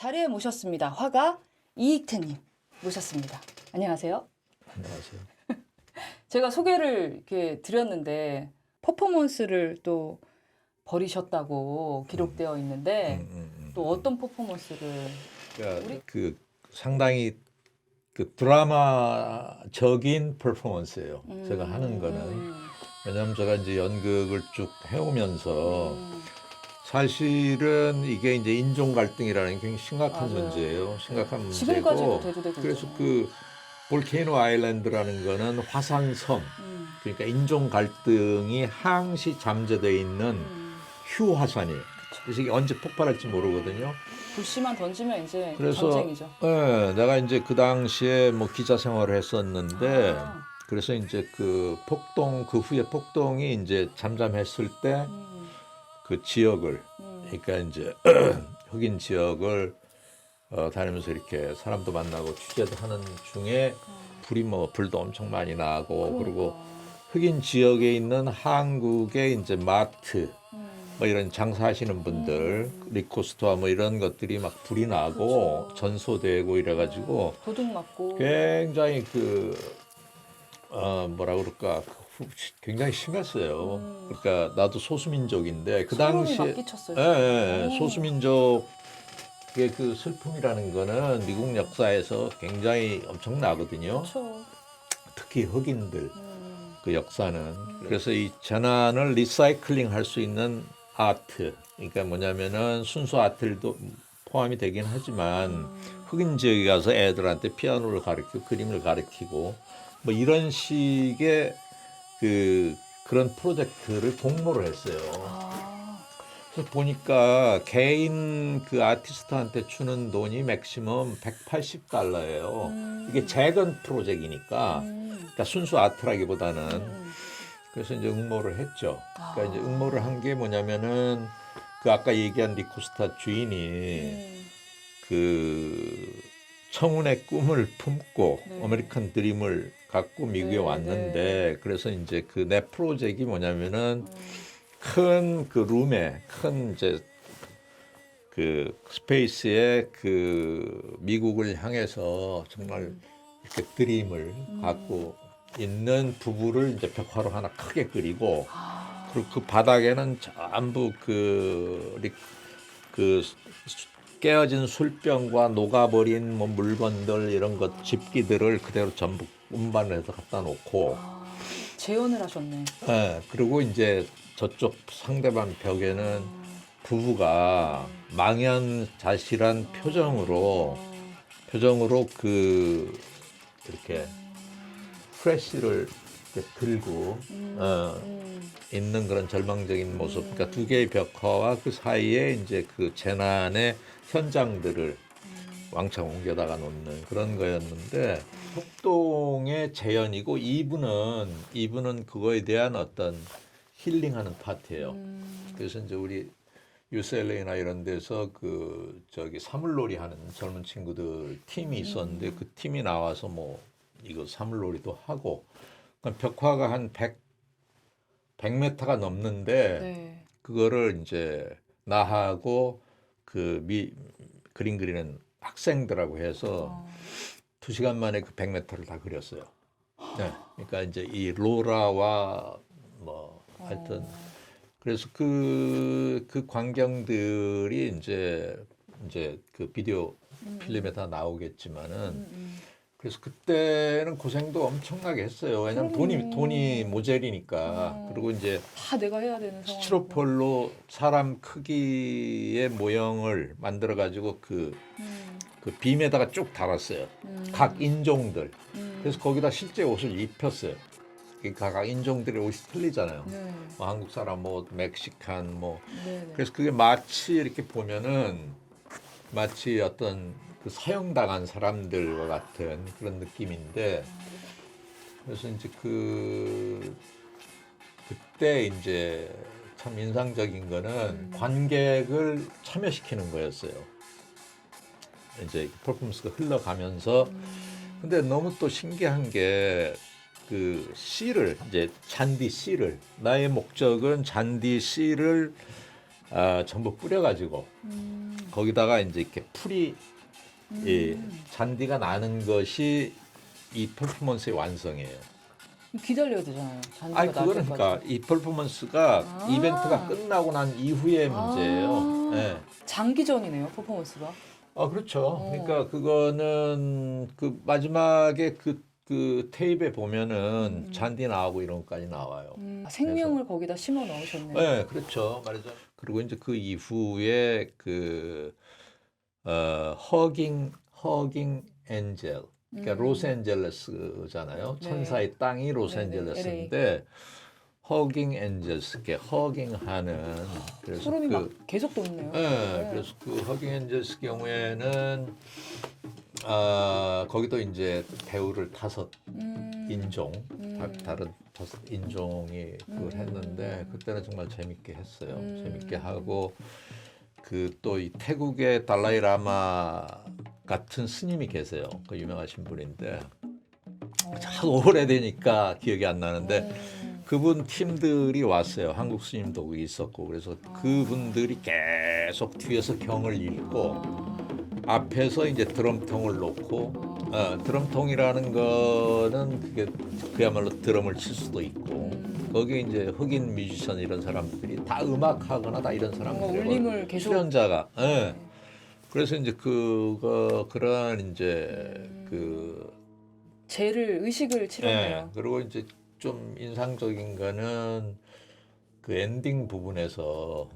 자리에 모셨습니다. 화가 이익태님 모셨습니다. 안녕하세요. 안녕하세요. 제가 소개를 이렇게 드렸는데 퍼포먼스를 또 벌이셨다고 기록되어 있는데 또 어떤 퍼포먼스를 그러니까 그 상당히 그 드라마적인 퍼포먼스예요. 제가 하는 거는 왜냐하면 제가 이제 연극을 쭉 해오면서 사실은 이게 이제 인종 갈등이라는 게 굉장히 심각한 맞아요. 문제예요. 심각한 지금까지도 문제고 대두되고 그래서 있잖아요. 그 볼케이노 아일랜드라는 거는 화산섬 그러니까 인종 갈등이 항시 잠재되어 있는 휴화산이에요. 그래서 이게 언제 폭발할지 모르거든요. 불씨만 던지면 이제 그래서 전쟁이죠. 내가 이제 그 당시에 뭐 기자 생활을 했었는데 아. 그래서 이제 그 폭동 그 후에 폭동이 이제 잠잠했을 때 그 지역을 그러니까 이제 흑인 지역을 다니면서 이렇게 사람도 만나고 취재도 하는 중에 불도 엄청 많이 나고 그리고 흑인 지역에 있는 한국의 이제 마트 뭐 이런 장사하시는 분들 리코스토아 뭐 이런 것들이 막 불이 나고 그렇죠. 전소되고 이래가지고 도둑 맞고 굉장히 그 뭐라 그럴까 굉장히 심했어요. 그러니까 나도 소수민족인데 그 소름이 당시에 막 끼쳤어요. 소수민족의 그 슬픔이라는 거는 미국 역사에서 굉장히 엄청나거든요. 그렇죠. 특히 흑인들 그 역사는 그래서 이 재난을 리사이클링 할 수 있는 아트 그러니까 뭐냐면은 순수 아트도 포함이 되긴 하지만 흑인 지역에 가서 애들한테 피아노를 가르치고 그림을 가르치고 뭐 이런 식의 그런 프로젝트를 공모를 했어요. 그래서 보니까 개인 그 아티스트한테 주는 돈이 맥시멈 $180예요. 이게 재건 프로젝트니까 그러니까 순수 아트라기보다는 그래서 이제 응모를 했죠. 그러니까 이제 응모를 한 게 뭐냐면은 그 아까 얘기한 리코스타 주인이 그 청운의 꿈을 품고 아메리칸 드림을 갖고 미국에 왔는데 그래서 이제 그 내 프로젝트가 뭐냐면은 큰 그 룸에 큰 이제 그 스페이스에 그 미국을 향해서 정말 이렇게 드림을 갖고 있는 부부를 이제 벽화로 하나 크게 그리고 그리고 그 바닥에는 전부 그 깨어진 술병과 녹아버린 뭐 물건들 이런 것 집기들을 그대로 전부 운반을 해서 갖다 놓고 재현을 하셨네. 그리고 이제 저쪽 상대방 벽에는 부부가 망연자실한 표정으로 그 이렇게 프레쉬를 이렇게 들고 있는 그런 절망적인 모습. 그러니까 두 개의 벽화와 그 사이에 이제 그 재난의 현장들을 왕창 옮겨다가 놓는 그런 거였는데 폭동의 재현이고 2부는 그거에 대한 어떤 힐링하는 파트예요. 그래서 이제 우리 UCLA나 이런 데서 그 저기 사물놀이 하는 젊은 친구들 팀이 있었는데 그 팀이 나와서 뭐 이거 사물놀이도 하고 그러니까 벽화가 한 100m가 넘는데 그거를 이제 나하고 그 그림 그리는 학생들하고 해서 2시간 만에 그 100m를 다 그렸어요. 네. 그러니까 이제 이 로라와 뭐 하여튼 그래서 그 광경들이 이제 그 비디오 필름에 다 나오겠지만은 그래서 그때는 고생도 엄청나게 했어요. 왜냐면 돈이 모자리니까. 그리고 이제 다 내가 해야 되는 상황. 스티로폴로 사람 크기의 모형을 만들어 가지고 그 빔에다가 쭉 달았어요. 각 인종들. 그래서 거기다 실제 옷을 입혔어요. 각 인종들의 옷이 틀리잖아요. 뭐 한국 사람, 뭐 멕시칸, 뭐. 그래서 그게 마치 이렇게 보면은 마치 어떤 그 사형당한 사람들과 같은 그런 느낌인데 그래서 이제 그때 이제 참 인상적인 거는 관객을 참여시키는 거였어요. 이제 퍼포먼스가 흘러가면서 근데 너무 또 신기한 게 그 씨를 이제 잔디 씨를 나의 목적은 잔디 씨를 전부 뿌려가지고 거기다가 이제 이렇게 풀이 이 잔디가 나는 것이 이 퍼포먼스의 완성이에요. 기다려야 되잖아요. 잔디가 아니 날 그거는 때까지. 그러니까 이 퍼포먼스가 아. 이벤트가 끝나고 난 이후의 문제예요. 예. 장기전이네요, 퍼포먼스가. 그렇죠. 그러니까 그거는 그 마지막에 그 테이프에 보면은 잔디 나오고 이런 것까지 나와요. 생명을 거기다 심어 넣으셨네요. 네, 그렇죠. 말이죠. 그리고 이제 그 이후에 허깅 엔젤. 그러니까 로스앤젤레스잖아요. 네. 천사의 땅이 네, 로스앤젤레스인데 허깅 엔젤스, 이렇게 허깅하는 그래서 소름이 막 계속 돋네요. 네, 그래서 그 허깅 엔젤스 경우에는 거기도 이제 배우를 5인종 다른 5인종이 그걸 했는데 그때는 정말 재밌게 했어요. 재밌게 하고 그 또 이 태국의 달라이 라마 같은 스님이 계세요. 그 유명하신 분인데 하도 오래되니까 기억이 안 나는데 그분 팀들이 왔어요. 한국 스님도 거기 있었고 그래서 그분들이 계속 뒤에서 경을 읽고 앞에서 이제 드럼통을 놓고 드럼통이라는 거는 그게 그야말로 드럼을 칠 수도 있고 거기에 이제 흑인 뮤지션 이런 사람들이 다 음악하거나 다 이런 사람들이 울림을 계속 출연자가 그래서 이제 그런 이제 죄를 의식을 치렀네요. 그리고 이제 좀 인상적인 거는 그 엔딩 부분에서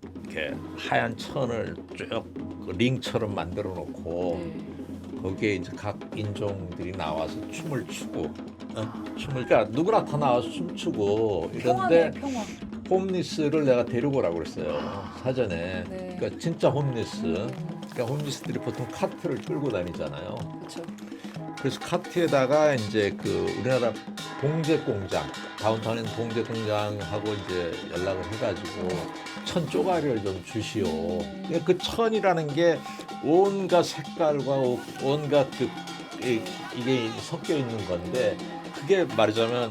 이렇게 하얀 천을 쭉그 링처럼 만들어 놓고 거기에 이제 각 인종들이 나와서 춤을 추고 그러니까 누구나 다 나와서 춤추고 이런데 평화네, 평화. 홈리스를 내가 데리고 오라고 그랬어요 사전에. 네. 그러니까 진짜 홈리스. 그러니까 홈리스들이 보통 카트를 끌고 다니잖아요. 그렇죠. 그래서 카트에다가 이제 그 우리나라 봉제 공장 다운타운에 있는 봉제 공장하고 이제 연락을 해가지고 천 쪼가리를 좀 주시오. 그러니까 그 천이라는 게 온갖 색깔과 온갖 이게 섞여 있는 건데 그게 말하자면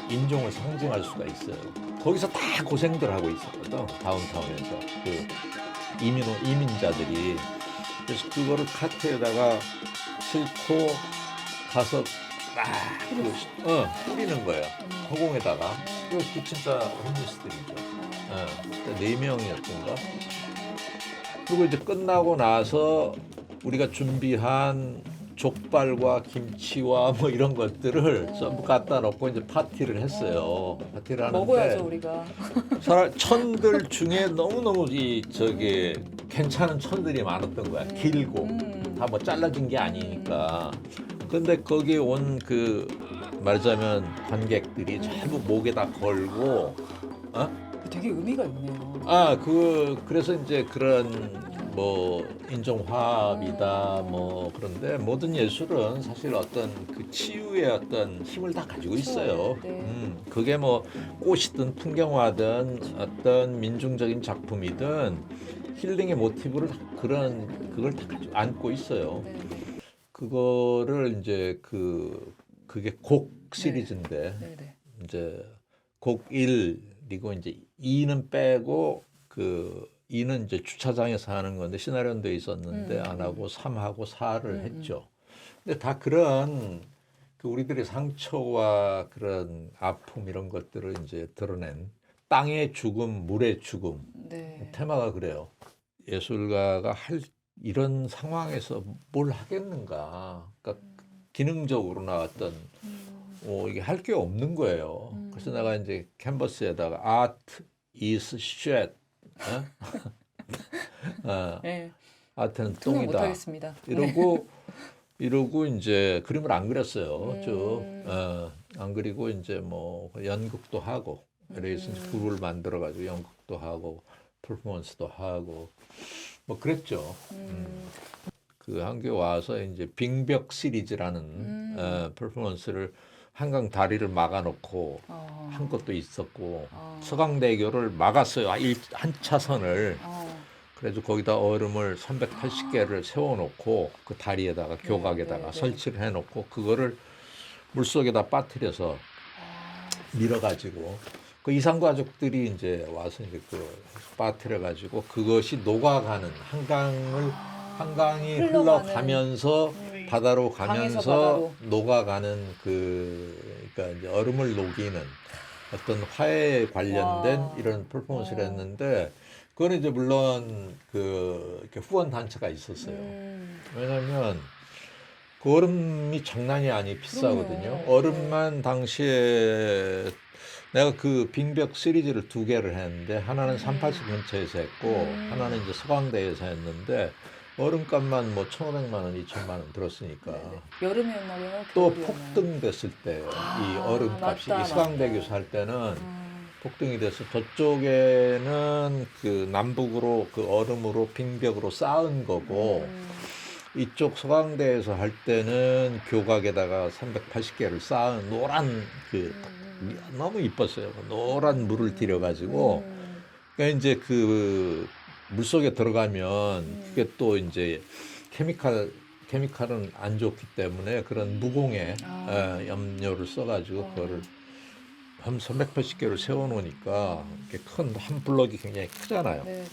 인종을 상징할 수가 있어요. 거기서 다 고생들 하고 있었거든 다운타운에서 그 이민자들이. 그래서 그거를 카트에다가 싣고 가서 뿌리는 거예요. 허공에다가. 그 진짜 홈리스들이죠. 4명이었던가. 그리고 이제 끝나고 나서 우리가 준비한 족발과 김치와 뭐 이런 것들을 전부 갖다 놓고 이제 파티를 했어요. 파티를 하는데 먹어야죠 우리가. 천들 중에 너무너무 괜찮은 천들이 많았던 거야. 길고 다 뭐 잘라진 게 아니니까. 근데 거기 온 말하자면 관객들이 전부 목에다 걸고 되게 의미가 있네요. 그래서 이제 그런 뭐 인종화합이다 뭐 그런데 모든 예술은 사실 어떤 그 치유의 어떤 힘을 다 가지고 있어요. 네. 그게 뭐 꽃이든 풍경화든 어떤 민중적인 작품이든 힐링의 모티브를 그걸 다 가지고 안고 있어요. 네. 그거를 이제 그게 곡 시리즈인데 네. 이제 곡 1이고 이제 2는 빼고 2는 이제 주차장에서 하는 건데 시나리오는 돼 있었는데 안 하고 3하고 4를 했죠. 근데 다 그런 우리들의 상처와 그런 아픔 이런 것들을 이제 드러낸 땅의 죽음, 물의 죽음 네. 테마가 그래요. 예술가가 이런 상황에서 뭘 하겠는가? 그러니까 기능적으로 나왔던 이게 할 게 없는 거예요. 그래서 내가 이제 캔버스에다가 Art is shit. 네. 아트는 통역 똥이다. 못하겠습니다. 이러고 이제 그림을 안 그렸어요. 쭉. 안 그리고 이제 뭐 연극도 하고 그래서 그룹을 만들어 가지고 연극도 하고 퍼포먼스도 하고 뭐 그랬죠. 그 한국에 와서 이제 빙벽 시리즈라는 퍼포먼스를 한강 다리를 막아놓고 한 것도 있었고 서강대교를 막았어요. 한 차선을. 그래서 거기다 얼음을 380개를 세워놓고 그 다리에다가 교각에다가 설치를 해놓고 그거를 물속에다 빠뜨려서 밀어가지고 그 이산 가족들이 이제 와서 이제 그 빠뜨려 가지고 그것이 녹아가는 한강이 흘러가면서 바다로 강에서 가면서 바다로. 녹아가는 그러니까 이제 얼음을 녹이는 어떤 화해에 관련된 와. 이런 퍼포먼스를 했는데 그거는 이제 물론 이렇게 후원 단체가 있었어요. 왜냐면 그 얼음이 장난이 아니 비싸거든요. 그럼요. 얼음만 당시에 내가 그 빙벽 시리즈를 2개를 했는데 하나는 387 근처에서 했고 하나는 이제 서강대에서 했는데 얼음값만 뭐 1,500만 원, 2,000만 원 들었으니까 네네. 여름이었나 봐요. 또 겨울이었나요? 폭등됐을 때 이 얼음값이 맞다, 이 서강대교 맞다. 살 때는 폭등이 돼서 저쪽에는 그 남북으로 그 얼음으로 빙벽으로 쌓은 거고 이쪽 서강대에서 할 때는 교각에다가 380개를 쌓은 노란 너무 이뻤어요. 노란 물을 들여가지고 그러니까 이제 그 물속에 들어가면 그게 또 이제 케미칼은 안 좋기 때문에 그런 무공해 염료를 써가지고 그거를 한 380개를 세워놓으니까 이렇게 큰 한 블럭이 굉장히 크잖아요. 네네.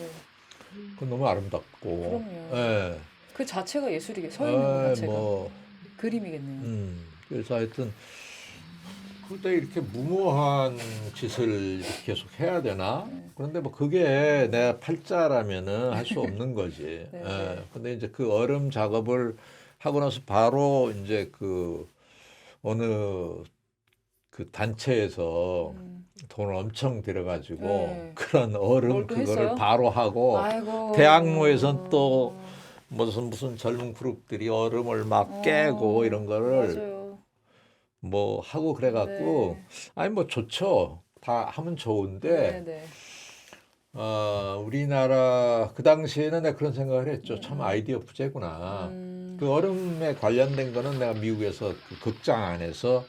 그건 너무 아름답고. 그럼요. 예. 그 자체가 예술이게 서 있는 것 자체가 뭐, 그림이겠네요. 그래서 하여튼 그때 이렇게 무모한 짓을 이렇게 계속 해야 되나? 그런데 뭐 그게 내가 팔자라면은 할 수 없는 거지. 네. 예. 근데 이제 그 얼음 작업을 하고 나서 바로 이제 그 어느 그 단체에서 돈을 엄청 들여가지고 네. 그런 얼음 뭘 또 그거를 했어요? 바로 하고 아이고. 대학로에선 또 무슨 젊은 그룹들이 얼음을 막 깨고 이런 거를 맞아요. 뭐 하고 그래갖고 아니 뭐 좋죠. 다 하면 좋은데 네네. 우리나라 그 당시에는 내가 그런 생각을 했죠. 참 아이디어 부재구나. 그 얼음에 관련된 거는 내가 미국에서 그 극장 안에서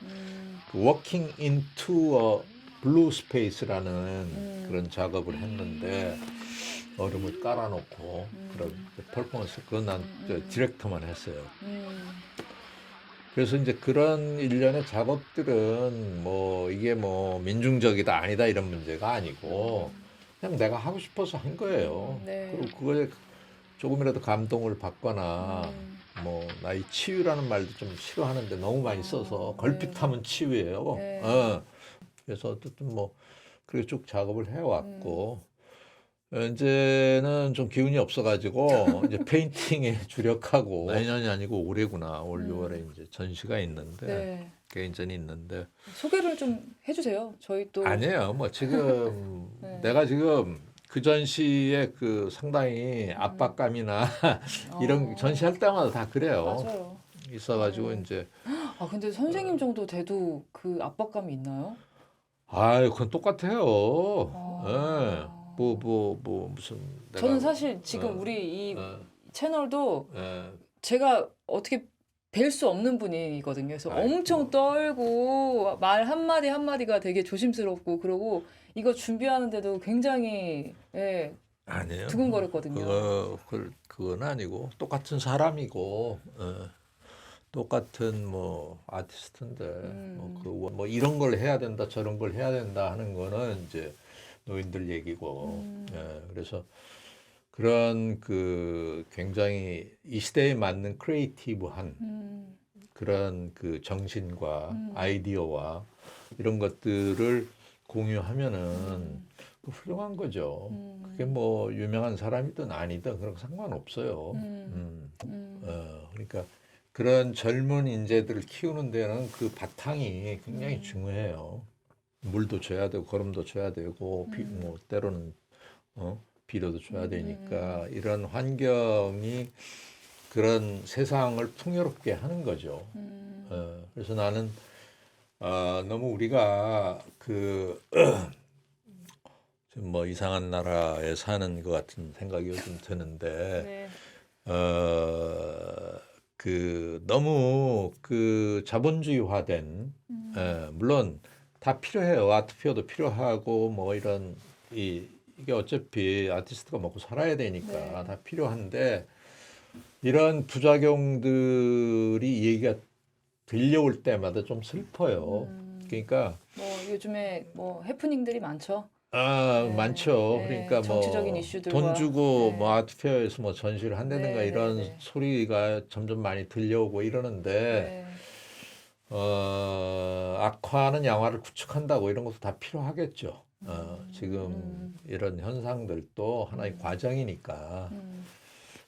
그 Walking into a Blue Space라는 그런 작업을 했는데 얼음을 깔아놓고 그런 퍼포먼스 그건 난 디렉터만 했어요. 그래서 이제 그런 일련의 작업들은 뭐 이게 뭐 민중적이다 아니다 이런 문제가 아니고 그냥 내가 하고 싶어서 한 거예요. 네. 그리고 그거에 조금이라도 감동을 받거나 뭐 나이 치유라는 말도 좀 싫어하는데 너무 많이 써서 걸핏하면 치유예요. 네. 그래서 어쨌든 뭐 그렇게 쭉 작업을 해왔고 이제는 좀 기운이 없어가지고 이제 페인팅에 주력하고 내년이 아니고 올해구나. 올 6월에 이제 전시가 있는데 네. 개인전이 있는데 소개를 좀 해주세요. 저희 또 아니에요. 뭐 지금 내가 지금 그 전시에 그 상당히 압박감이나 이런 전시할 때마다 다 그래요. 맞아요. 있어가지고 이제 아 근데 선생님 정도 돼도 그 압박감이 있나요? 그건 똑같아요. 예. 뭐 무슨 저는 사실 지금 우리 이 어. 채널도 예. 제가 어떻게 뵐 수 없는 분이거든요. 그래서 아이고. 엄청 떨고 말 한마디 한마디가 되게 조심스럽고 그러고 이거 준비하는데도 굉장히 아니에요. 두근거렸거든요. 그건 아니고 똑같은 사람이고 똑같은 뭐 아티스트인데 뭐 이런 걸 해야 된다 저런 걸 해야 된다 하는 거는 이제 노인들 얘기고 그래서 그런 그 굉장히 이 시대에 맞는 크리에이티브한 그런 그 정신과 아이디어와 이런 것들을 공유하면은 훌륭한 거죠. 그게 뭐 유명한 사람이든 아니든 그런 거 상관없어요. 그러니까 그런 젊은 인재들을 키우는 데는 그 바탕이 굉장히 중요해요. 물도 줘야 되고 거름도 줘야 되고 뭐 때로는 비료도 줘야 되니까 이런 환경이 그런 세상을 풍요롭게 하는 거죠. 그래서 나는 너무 우리가 좀 뭐 이상한 나라에 사는 것 같은 생각이 요즘 드는데 너무 그 자본주의화된 물론 다 필요해요. 아트페어도 필요하고 뭐 이런 이게 어차피 아티스트가 먹고 살아야 되니까 다 필요한데 이런 부작용들이 얘기가 들려올 때마다 좀 슬퍼요. 그러니까 뭐 요즘에 뭐 해프닝들이 많죠. 많죠. 네, 그러니까 뭐 정치적인 이슈들과. 돈 주고 네. 뭐 아트페어에서 뭐 전시를 한다든가 네, 이런 네, 네. 소리가 점점 많이 들려오고 이러는데 네. 악화하는 양화를 구축한다고 이런 것도 다 필요하겠죠. 지금 음. 이런 현상들도 하나의 과정이니까. 음.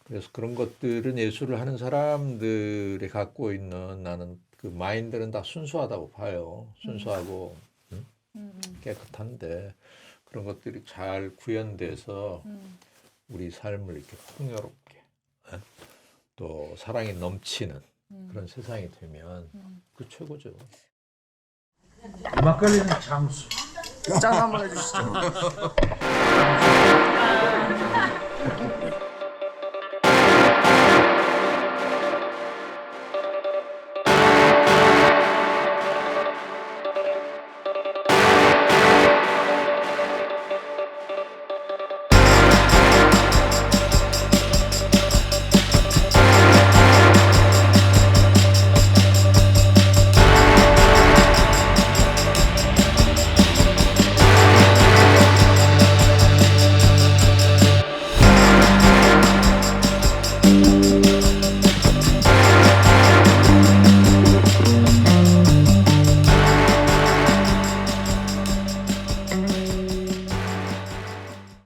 그래서 그런 것들은 예술을 하는 사람들이 갖고 있는 나는 그 마인드는 다 순수하다고 봐요. 순수하고 깨끗한데 그런 것들이 잘 구현돼서 우리 삶을 이렇게 풍요롭게 또 사랑이 넘치는 그런 세상이 되면 그 최고죠. 막걸리는 장수. 짠 한번 해주시죠.